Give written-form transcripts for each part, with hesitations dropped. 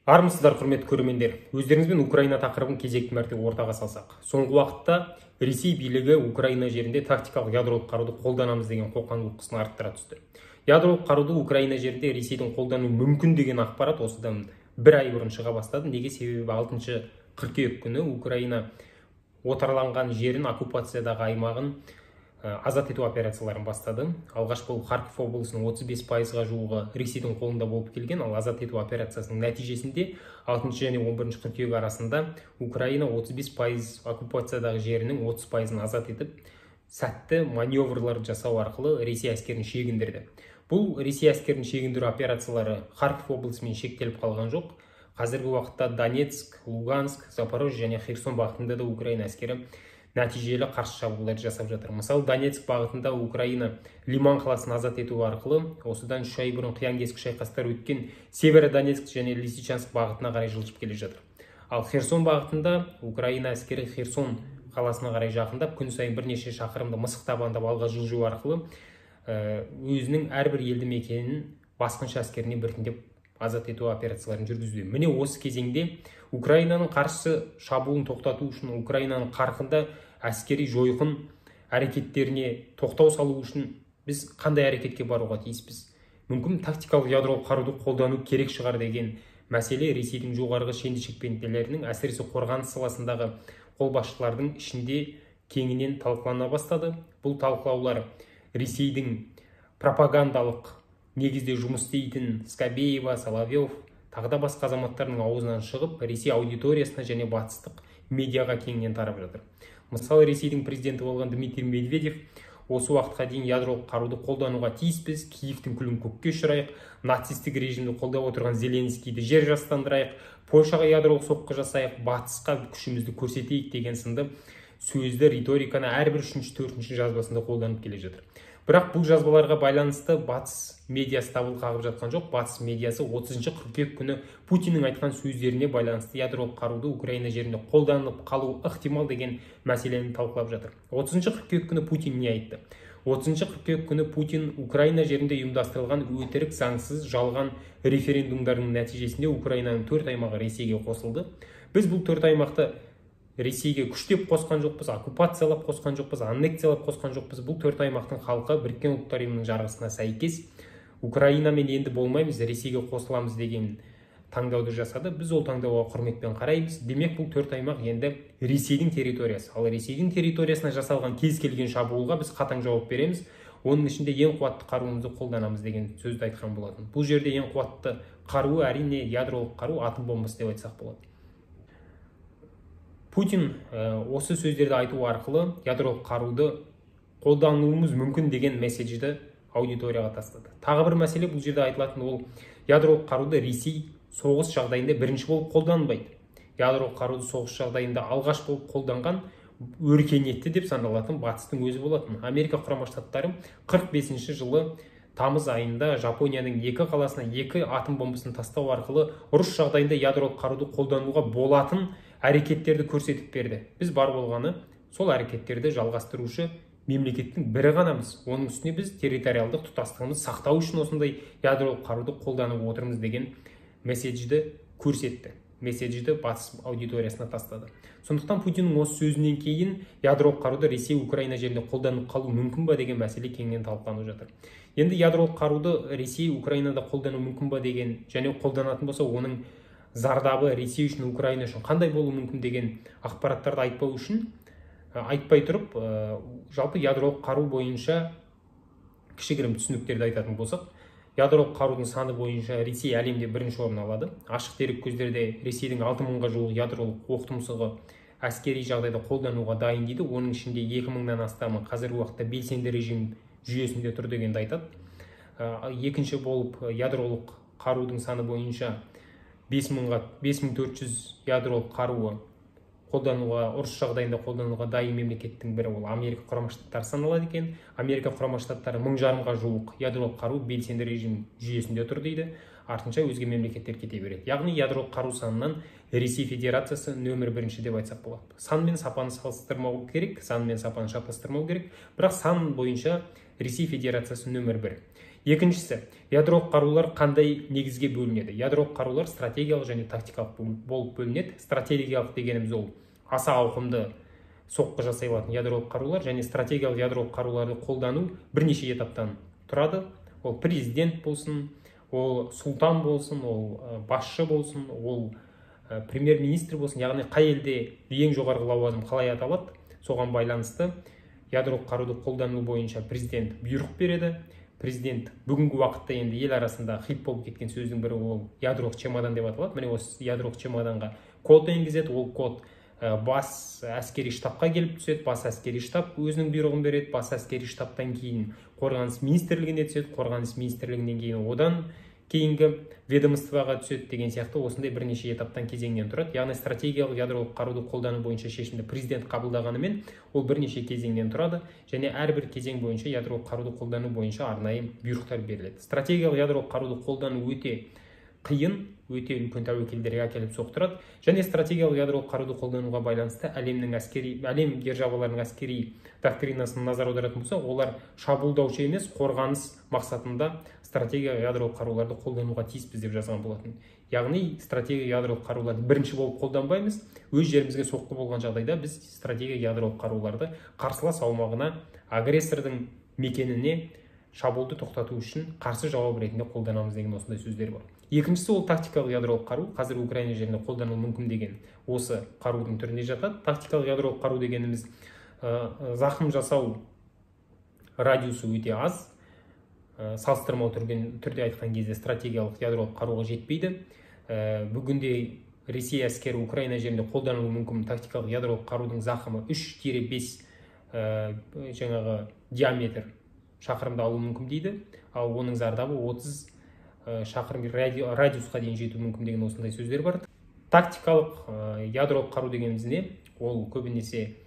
Армысыздар, құрметті көрермендер. Өздеріңізбен Украина тақырыбын кезекті мәрте ортаға салсақ. Соңғы уақытта Ресей билігі Украина жерінде тактикалық ядролық қаруды қолданамыз деген қоқан-лоққысын арттыра түсті. Ядролық қаруды Украина жерінде Ресейдің қолдану мүмкін деген ақпарат осыдан бір ай бұрын шыға бастады. Неге? Себебі 6 қыркүйек күні Украина отарланған жерін, оккупациядағы аймағын азат ету операцияларын бастады. Алғаш бұл Харьков облысының 35%-ға жуығы Ресейдің қолында болып келген, ал азат ету операциясының нәтижесінде 6 және 11 қыркүйек арасында Украина 35% оккупациядағы жерінің 30%-ын азат етіп, сәтті маневрлар жасау арқылы Ресей әскерін шегіндірді. Бұл Ресей әскерін шегіндіру операциялары Харьков облысымен шектеліп қалған жоқ. Қазіргі уақытта Донецк, Луганск, Запорожье және Херсон бағытында да Украина әскері нәтижелі қарсы шабуылдар жасап жатыр. Мысалы, Донецк бағытында Украина Лиман қаласын азат ету арқылы осыдан 3 ай бұрын қиян-кескі шайқастар өткен Северодонецк және Лисичанск бағытына қарай жылжып келе жатыр. Ал Херсон бағытында Украина әскері Херсон қаласына қарай жақындап, күн сайын бірнеше шақырымды мысық табандап алға жылжу арқылы өзінің әрбір елді мекенін басқыншы әскеріне біртіндеп азат ету операцияларын жүргізуде. Міне осы кезеңде Украинаның қарсы шабуылын тоқтату үшін, Украинаның қарқынды әскери жойқын әрекеттеріне тоқтау салу үшін біз қандай әрекетке баруға тиіспіз? Мүмкін тактикалық ядролық қаруды қолдану керек шығар деген мәселе Ресейдің жоғарғы шенді-шекпентелерінің, әсіресе қорғаныс саласындағы қолбасшылардың ішінде кеңінен талқылана бастады. Бұл талқылаулар Ресейдің пропагандалық негізде жұмыс істейтін Скабеева, Соловьев, тағы да басқа азаматтардың аузынан шығып, Ресей аудиториясына және батыстық медиаға кеңінен тарап жатыр. Мысалы, Ресейдің президенті болған Дмитрий Медведев осы уақытқа дейін ядролық қаруды қолдануға тиіспіз, Киевтің күлін көкке ұшырайық, нацистік режимді қолдап отырған Зеленскийді жер жастандырайық, Польшаға ядролық соққы жасайық, батысқа күшімізді көрсетейік деген сынды сөзді, риториканы әрбір 3-4 жазбасында қолданып келе жатыр. Бірақ бұл жазбаларға байланысты батыс медиасы дабыл қағып жатқан жоқ. Батыс медиасы 30 қыркүйек күні Путиннің айтқан сөздеріне байланысты ядролық қаруды Украина жерінде қолданылып қалу ықтимал деген мәселені талқылап жатыр. 30 қыркүйек күні Путин не айтты? 30 қыркүйек күні Путин Украина жерінде ұйымдастырылған өтірік, заңсыз, жалған референдумдардың нәтижесінде Украинаның 4 аймағы Ресейге қосылды. Біз бұл 4 аймақты Ресейге күштеп қосқан жоқпыз, оккупациялап қосқан жоқпыз, аннексиялап қосқан жоқпыз. Бұл 4 аймақтың халқы Біріккен ұлттар ұйымының жарғысына сәйкес Украинамен енді болмаймыз, Ресейге қосыламыз деген таңдауды жасады. Біз ол таңдауға құрметпен қараймыз. Демек, бұл 4 аймақ енді Ресейдің территориясы. Ал Ресейдің территориясына жасалған кез келген шабуылға біз қатаң жауап береміз. Оның ішінде ең қуатты қаруымызды қолданамыз деген сөзді айтқан болатын. Бұл жерде ең қуатты қаруы әрине ядролық қару, атом бомбасы деп айтсақ болады. Путин осы сөздерді айту арқылы ядролық қаруды қолдануымыз мүмкін деген месседжді аудиторияға тастады. Тағы бір мәселе, бұл жерде айтылатын ол ядролық қаруды Ресей соғыс жағдайында бірінші болып қолданбайды. Ядролық қаруды соғыс жағдайында алғаш болып қолданған өркениетті деп саналатын батыстың өзі болатын. Америка құрама штаттары 45 жылы тамыз айында Жапонияның 2 қаласына 2 атом бомбасын тастау арқылы ұрыс жағдайында ядролық қаруды қолдануға болатын әрекеттерді көрсетіп берді. Біз бар болғаны сол әрекеттерді жалғастырушы мемлекеттің бірі ғанамыз. Оның үстіне біз территориалдық тұтастығымызды сақтау үшін осындай ядролық қаруды қолданып отырмыз деген месседжді көрсетті. Месседжді батыс аудиториясына тастады. Сондықтан Путиннің осы сөзінен кейін ядролық қаруды Ресей Украина жерінде қолданып қалу мүмкін ба деген мәселе кеңінен талқыланып жатыр. Енді ядролық қаруды Ресей Украинада қолдану мүмкін ба деген, және қолданатын болса оның зардабы Ресей үшін, Украина үшін қандай болуы мүмкін деген ақпараттарды айтпай тұрып, жалпы ядролық қару бойынша кішігірім түсініктерді айтатын болсақ, ядролық қарудың саны бойынша Ресей әлемде бірінші орын алады. Ашық дерек көздерде Ресейдің 6000-ға жуық ядролық оқтұмсығы әскери жағдайда қолдануға дайын дейді. Оның ішінде 2000-нан астамы қазіргі уақытта белсенді режим жүйесінде тұр дегенді айтады. Екінші болып ядролық қарудың саны бойынша 5400 ядролық қаруы қолдануға, ұрыс жағдайында қолдануға дайын мемлекеттің бірі ол Америка құрама штаттары саналады екен. Америка құрама штаттары 1500-ға жуық ядролық қару белсенді режим жүйесінде тұр дейді. Артынша өзге мемлекеттер кете береді. Яғни ядролық қару санынан Ресей Федерациясы нөмір 1 деп айтсақ болады. Сан мен сапаны салыстырмау керек, сан мен сапаны шатастырмау керек. Бірақ сан бойынша Ресей Федерациясы нөмір 1. Екіншісі, ядролық қарулар қандай негізге бөлінеді? Ядролық қарулар стратегиялық және тактикалық болып бөлінеді. Стратегиялық дегеніміз ол аса ауқымды соққы жасай алатын ядролық қарулар, және стратегиялық ядролық қаруларды қолдану бірнеше етаптан тұрады. Ол президент болсын, ол сұлтан болсын, ол басшы болсын, ол премьер-министр болсын, яғни қай елде ең жоғарғы лауазым қалай аталады, соған байланысты ядролық қаруды қолдану бойынша президент бұйрық береді. Президент бүгінгі уақытта енді ел арасында хит болып кеткен сөздің бірі ол ядролық чемодан деп аталады. Міне осы ядролық чемоданға код енгізеді, ол код бас әскери штабқа келіп түседі, бас әскери штаб өзінің бұйрығын береді, бас әскери штабтан кейін қорғаныс министрлігіне түседі, қорғаныс министрлігінен кейін одан кейінгі ведомствоға түседі деген сияқты осындай бірнеше этаптан кезеңнен тұрады. Яғни стратегиялық ядролық қаруды қолдану бойынша шешімді президент қабылдағанымен ол бірнеше кезеңнен тұрады, және әрбір кезең бойынша ядролық қаруды қолдану бойынша арнайы бұйрықтар беріледі. Стратегиялық ядролық қаруды қолдану өте қиын, өте үлкен тәуекелдерге әкеліп соқтырады, және стратегиялық ядролық қаруды қолдануға байланысты әлем державаларының әскери доктринасын назар аударатын болса, олар шабуылдаушы емес, қорғаныс мақсатында стратегиялық ядролық қаруларды қолдануға тиіспіз деп жазған болатын. Яғни стратегиялық ядролық қаруларды бірінші болып қолданбаймыз, өз жерімізге соққы болған жағдайда біз стратегиялық ядролық қаруларды қарсылас аумағына, агрессордың мекеніне шабуылды тоқтату үшін қарсы жауап ретінде қолданамыз деген осындай сөздер бар. Екіншісі ол тактикалық ядролық қару, қазір Украина жерінде қолданылуы мүмкін деген осы қарудың түріне жатады. Тактикалық ядролық қару дегеніміз зақым жасау радиусы өте аз, салыстырмалы түрде айтқан кезде стратегиялық ядролық қаруға жетпейді. Бүгінде Ресей әскері Украина жерінде қолданылуы мүмкін тактикалық ядролық қарудың зақымы 3-5 жаңағы диаметр шақырымды алу мүмкін дейді, ал оның зардабы 30 шақырым радиусқа дейін жету мүмкін деген осындай сөздер бар. Тактикалық ядролық қару дегеніміз не? Ол көбінесе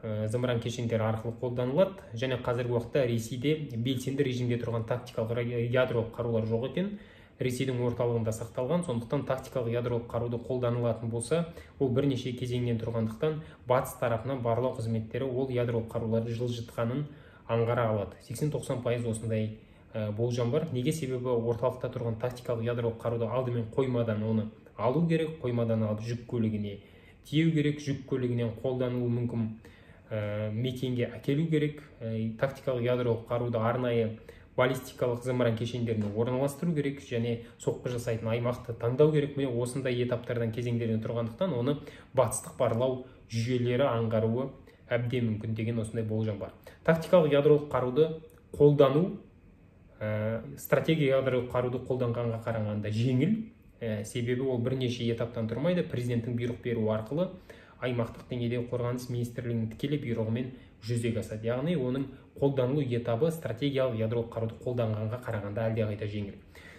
зымыран кешендері арқылы қолданылады, және қазіргі уақытта Ресейде белсенді режимде тұрған тактикалық ядролық қарулар жоқ екен. Ресейдің орталығында сақталған, сондықтан тактикалық ядролық қаруды қолданылатын болса, ол бірнеше кезеңнен тұрғандықтан батыс тарапынан барлау қызметтері ол ядролық қаруларды жылжытқанын аңғара алады. 80-90% осындай болжам бар. Неге? Себебі орталықта тұрған тактикалық ядролық қаруды алдымен қоймадан оны алу керек, қоймадан алып жүк көлігіне тиеу керек, жүк көлігінен қолданылуы мүмкін мекенге әкелу керек, тактикалық ядролық қаруды арнайы баллистикалық зымыран кешендеріне орналастыру керек, және соққы жасайтын аймақты таңдау керек. Міне осындай этаптардан кезеңдерден тұрғандықтан оны батыстық барлау жүйелері аңғаруы әбден мүмкін деген осындай болжам бар. Тактикалық ядролық қаруды қолдану стратегия ядролық қаруды қолданғанға қарағанда жеңіл, себебі ол бірнеше этаптан тұрмайды. Президенттің бұйрық беру арқылы аймақтық деңгейдегі қорғаныс министрлігінің тікелей бұйрығымен жүзеге асады. Яғни оның қолданылу етабы стратегиялық ядролық қаруды қолданғанға қарағанда әлдеқайда жеңіл.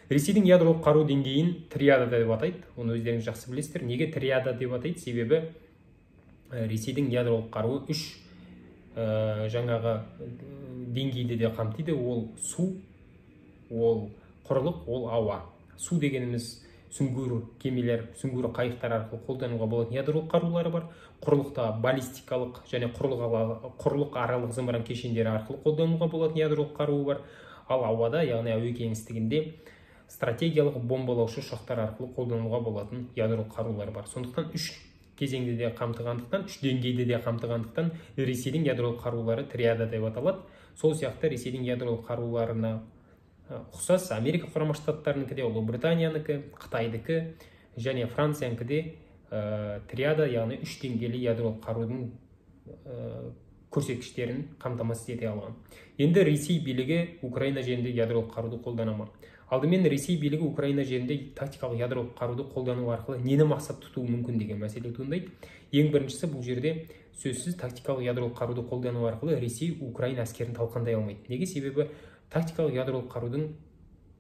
Ресейдің ядролық қару деңгейін триада деп атайды. Оны өздеріңіз жақсы білесіздер. Неге триада деп атайды? Себебі Ресейдің ядролық қаруы 3 жаңағы деңгейді де қамтиды. Ол су, ол құрлық, ол ауа. Су дегеніміз сүңгуір кемелер, сүңгуір қайықтар арқылы қолдануға болатын ядролық қарулары бар. Құрлықта баллистикалық және құрлық аралық зымыран кешендері арқылы қолдануға болатын ядролық қаруы бар. Ал ауада, яғни әуе кеңістігінде стратегиялық бомбалаушы ұшақтар арқылы қолдануға болатын ядролық қарулар бар. Сондықтан 3 кезеңді де қамтығандықтан, 3 деңгейді де қамтығандықтан Ресейдің ядролық қарулары триада деп аталады. Сол сияқты Ресейдің ядролық қаруларына ұқсас Америка құрама штаттарынікі де, Ұлыбританиянікі, Қытайдікі және Франциянікі де триада, яғни 3 деңгейлі ядролық қарудың көрсеткіштерін қамтамасыз ете алған. Енді Ресей билігі Украина жерінде ядролық қаруды қолданама. Алдымен Ресей билігі Украина жерінде тактикалық ядролық қаруды қолдану арқылы нені мақсат тұтуы мүмкін деген мәселе туындайды. Ең біріншісі, бұл жерде сөзсіз тактикалық ядролық қаруды қолдану арқылы Ресей Украина әскерін талқандай алмайды. Неге? Себебі тактикалық ядролық қарудың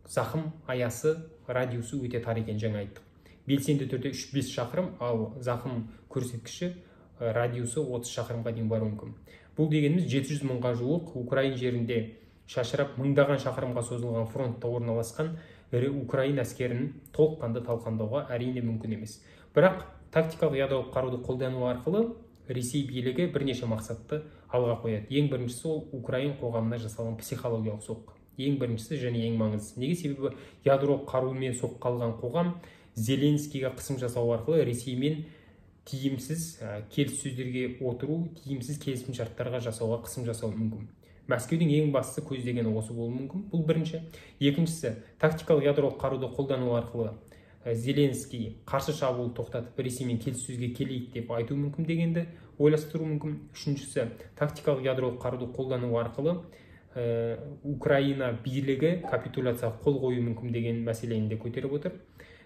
зақым аясы, радиусы өте тар екен, жаңа айттық. Белсенді түрде 3-5 шақырым, ал зақым көрсеткіші радиусы 30 шақырымға дейін баруы мүмкін. Бұл дегеніміз 700 мыңға жуық Украина жерінде шашырап мыңдаған шақырымға созылған фронтта орналасқан Украина әскерін толыққанды талқандауға әрине мүмкін емес. Бірақ тактикалық ядролық қаруды қолдану арқылы Ресей билігі бірнеше мақсатты алға қояды. Ең біріншісі ол Украина қоғамына жасалған психологиялық соққы. Ең біріншісі және ең маңыздысы. Неге? Себебі ядролық қарумен соққы алған қоғам Зеленскийге қысым жасау арқылы Ресеймен тиімсіз келіссөздерге отыру, тиімсіз келісім шарттарға жасауға қысым жасауы мүмкін. Мәскеудің ең бастысы көздегені осы болуы мүмкін. Бұл бірінші. Екіншісі, тактикалық ядролық қаруды қолдану арқылы Зеленский қарсы шабуыл тоқтатып Ресеймен келіссөзге келейік деп айту мүмкін дегенді ойластыру мүмкін. Үшіншісі, тактикалық ядролық қаруды қолдану арқылы Украина билігі капитуляцияға қол қою мүмкін деген мәселені де көтеріп отыр.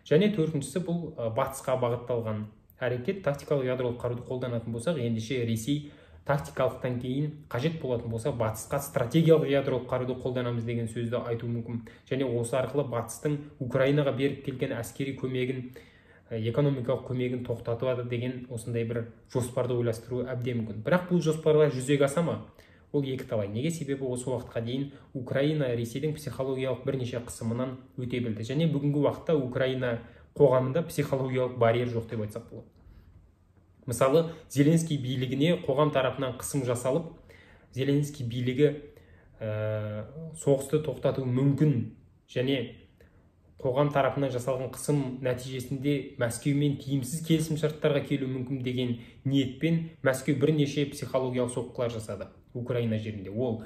Және төртіншісі, бұл батысқа бағытталған әрекет. Тактикалық ядролық қаруды қолданатын болсақ, ендеше Ресей тактикалықтан кейін қажет болатын болса батысқа стратегиялық ядролық қаруды қолданамыз деген сөзді айту мүмкін. Және осы арқылы батыстың Украинаға беріп келген әскери көмегін, экономикалық көмегін тоқтатады деген осындай бір жоспарды ойластыру әбден мүмкін. Бірақ бұл жоспарлар жүзеге аса ма? Ол екі талай. Неге? Себебі осы уақытқа дейін Украина Ресейдің психологиялық бірнеше қысымынан өте білді. Және бүгінгі уақытта Украина қоғамында психологиялық барьер жоқ деп айтсақ болады. Мысалы, Зеленский билігіне қоғам тарапынан қысым жасалып, Зеленский билігі соғысты тоқтату мүмкін және қоғам тарапынан жасалған қысым нәтижесінде Мәскеумен тиімсіз келісім шарттарға келу мүмкін деген ниетпен Мәскеу бірнеше психологиялық соққылар жасады Украина жерінде. Ол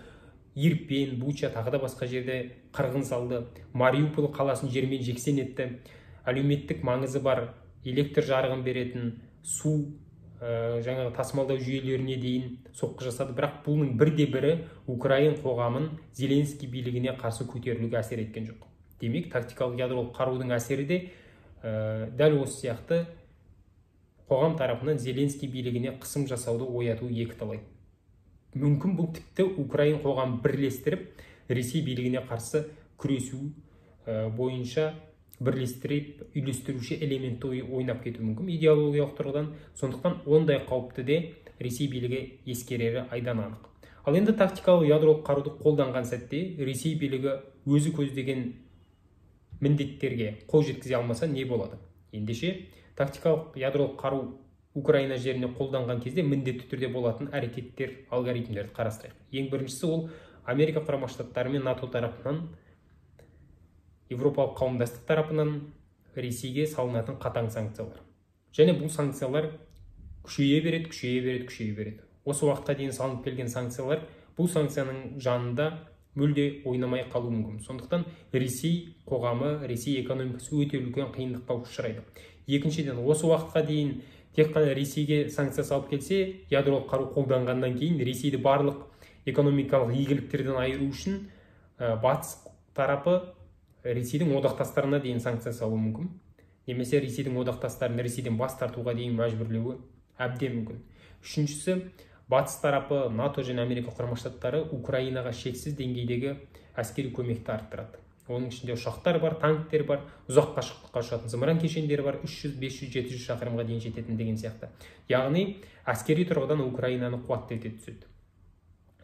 Ирпен, Буча, тағы да басқа жерде қырғын салды. Мариуполь қаласын жермен жексен етті. Әлеуметтік маңызы бар электр жарығын беретін су, жаңағы тасымалдау жүйелеріне дейін соққы жасады. Бірақ бұның бірде-бірі Украин қоғамын Зеленский билігіне қарсы көтерілуге әсер еткен жоқ. Демек, тактикалық ядролық қарудың әсері де дәл осы сияқты қоғам тарапынан Зеленский билігіне қысым жасауды ояту екі талай. Мүмкін бұл тіпті Украин қоғам бірлестіріп, Ресей билігіне қарсы күресу бойынша бірлестіріп, үйлестіруші элементті ойнап кету мүмкін идеологиялық тұрғыдан. Сондықтан ондай қауіпті де Ресей билігі ескерері айдан анық. Ал енді тактикалық ядролық қаруды қолданған сәтте Ресей билігі өзі көздеген міндеттерге қол жеткізе алмаса не болады? Ендеше тактикалық ядролық қару Украина жеріне қолданған кезде міндетті түрде болатын әрекеттер, алгоритмдерді қарастырайық. Ең біріншісі ол Америка құрама штаттары мен НАТО тарапынан, Европалық қауымдастық тарапынан Ресейге салынатын қатаң санкциялар. Және бұл санкциялар күшейе береді. Осы уақытқа дейін салынып келген санкциялар бұл санкцияның жанында мүлде ойнамай қалу мүмкін. Сондықтан Ресей қоғамы, Ресей экономикасы өте үлкен қиындыққа ұшырайды. Екіншіден, осы уақытқа дейін тек қана Ресейге санкция салып келсе, ядролық қару қолданғаннан кейін Ресейді барлық экономикалық игіліктерден айыру үшін батыс тарапы Ресейдің одақтастарына дейін санкция салуы мүмкін. Немесе Ресейдің одақтастарын Ресейден бас тартуға дейін мәжбүрлеуі әбден мүмкін. Үшіншісі, батыс тарапы НАТО және Америка құрама штаттары Украинаға шексіз деңгейдегі әскери көмекті арттырады. Оның ішінде ұшақтар бар, танктер бар, ұзақ қашықтыққа ұшатын зымыран кешендері бар, 300, 500, 700 шақырымға дейін жететін деген сияқты. Яғни әскери тұрғыдан Украинаны қуатты ете түседі.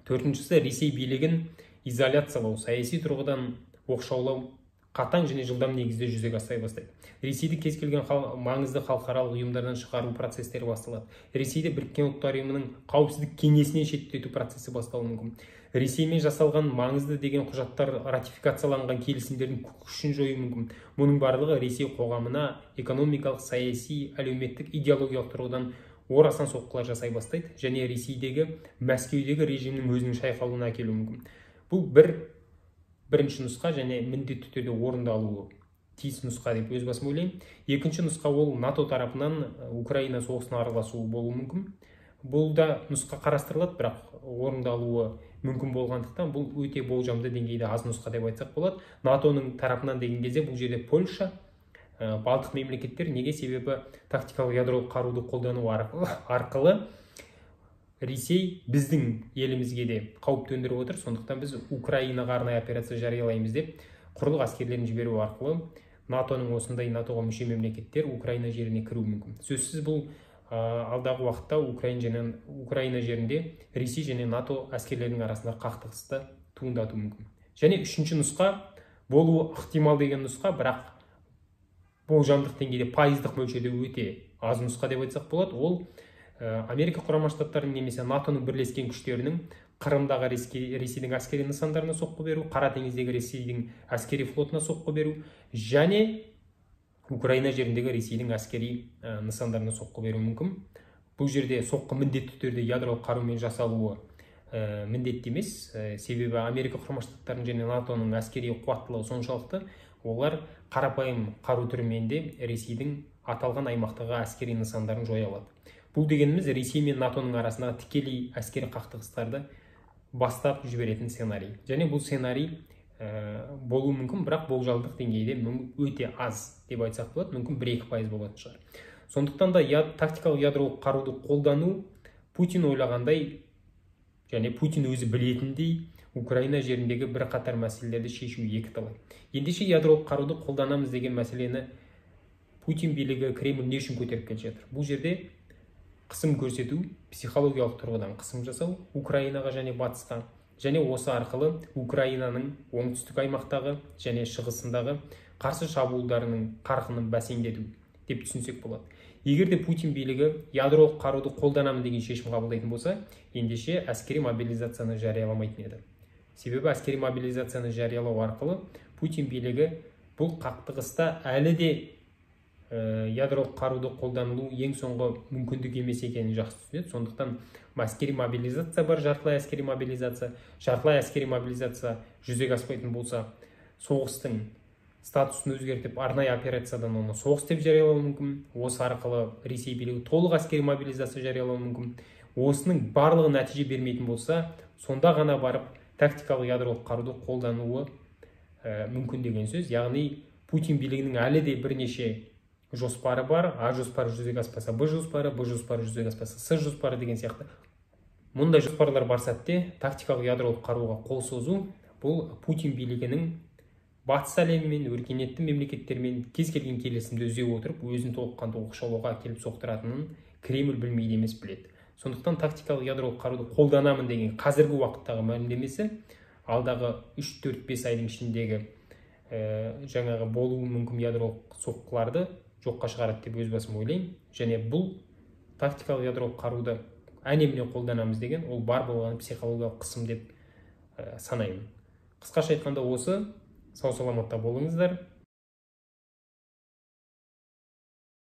Төртіншісі, Ресей билігін изоляциялау, саяси тұрғыдан оқшаулау қатаң және жылдам негізде жүзеге асай бастайды. Ресейді кез келген маңызды халықаралық ұйымдардан шығару процестері басталады. Ресейде Біріккен ұлттар ұйымының қауіпсіздік кеңесінен шеттету процесі басталуы мүмкін. Ресеймен жасалған маңызды деген құжаттар ратификацияланған келісімдердің күшін жою мүмкін. Мұның барлығы Ресей қоғамына экономикалық, саяси, әлеуметтік, идеологиялық тұрғыдан орасан соққылар жасай бастайды және Ресейдегі, Мәскеудегі режимнің өзінің шайқалуына әкелуі мүмкін. Бұл бірінші нұсқа және міндетті түрде орындалуы тиіс нұсқа деп өз басым ойлаймын. Екінші нұсқа ол НАТО тарапынан Украина соғысына араласуы болуы мүмкін. Бұл да нұсқа қарастырылады, бірақ орындалуы мүмкін болғандықтан бұл өте болжамды деңгейде аз нұсқа деп айтсақ болады. НАТОның тарапынан деген кезде бұл жерде Польша, Балтық мемлекеттер. Неге? Себебі тактикалық ядролық қаруды қолдану арқылы Ресей біздің елімізге де қауіп төндіріп отыр. Сондықтан біз Украинаға арнайы операция жариялаймыз деп құрлық әскерлерін жіберу арқылы НАТОның осындай НАТОға мүше мемлекеттер Украина жеріне кіру мүмкін. Сөзсіз бұл алдағы уақытта Украина жерінде Ресей және НАТО әскерлерінің арасында қақтығысты туындату мүмкін. Және үшінші нұсқа болуы ықтимал деген нұсқа, бірақ болжамдық деңгейде пайыздық мөлшерде өте аз нұсқа деп айтсақ болады. Ол Америка құрама штаттарының немесе НАТОның бірлескен күштерінің Қырымдағы Ресейдің әскери нысандарына соққы беру, Қара теңіздегі Ресейдің әскери флотына соққы беру және Украина жеріндегі Ресейдің әскери нысандарына соққы беру мүмкін. Бұл жерде соққы міндетті түрде ядролық қарумен жасалуы міндетті емес, себебі Америка Құрама Штаттарының және НАТОның әскери қуаттылығы соншалықты, олар қарапайым қару түрімен де Ресейдің аталған аймақтағы әскери нысандарын жоя алады. Бұл дегеніміз Ресей мен НАТОның арасындағы тікелей әскери қақтығыстарды бастап жіберетін сценарий. Және бұл сценарий болуы мүмкін, бірақ болжалдық деңгейде өте аз деп айтсақ болады, мүмкін 1-2% болатын шығар. Сондықтан да тактикалық ядролық қаруды қолдану Путин ойлағандай және Путин өзі білетіндей Украина жеріндегі бірқатар мәселелерді шешу екіталай. Ендеше ядролық қаруды қолданамыз деген мәселені Путин билігі, Кремль не үшін көтеріп келе жатыр? Бұл жерде қысым көрсету, психологиялық тұрғыдан қысым жасау Украинаға және батысқа, және осы арқылы Украинаның оңтүстік аймақтағы және шығысындағы қарсы шабуылдарының қарқынын бәсеңдету деп түсінсек болады. Егер де Путин билігі ядролық қаруды қолданамын деген шешім қабылдайтын болса, ендеше әскери мобилизацияны жарияламайтын еді. Себебі әскери мобилизацияны жариялау арқылы Путин билігі бұл қақтығыста әлі де ядролық қаруды қолданылу ең соңғы мүмкіндік емес екенін жақсы түсінеді. Сондықтан әскери мобилизация бар, жартылай әскери мобилизация. Жартылай әскери мобилизация жүзеге аспайтын болса, соғыстың статусын өзгертіп, арнайы операциядан оны соғыс деп жариялауы мүмкін. Осы арқылы Ресей билігі толық әскери мобилизация жариялауы мүмкін. Осының барлығы нәтиже бермейтін болса, сонда ғана барып тактикалық ядролық қаруды қолдануы мүмкін деген сөз. Яғни Путин билігінің әлі де бірнеше жоспары бар. А жоспары жүзеге аспаса, Б жоспары жүзеге аспаса, С жоспары деген сияқты. Мұндай жоспарлар бар сәтте тактикалық ядролық қаруға қол созу бұл Путин билігінің батыс әлемімен, өркениетті мемлекеттермен кез келген келісімді үзе отырып, өзін толыққанды оқшаулауға әкеліп соқтыратынын Кремль білмейді емес біледі. Сондықтан тактикалық ядролық қаруды қолданамын деген қазіргі уақыттағы мәлімдемесі алдағы 3-4-5 айдың ішіндегі жаңағы болуы мүмкін ядролық соққыларды жоққа шығарады деп өз басым ойлаймын. Және бұл тактикалық ядролық қаруды әне-міне қолданамыз деген ол бар болған психологиялық қысым деп санаймын. Қысқаша айтқанда осы. Сау саламатта болыңыздар.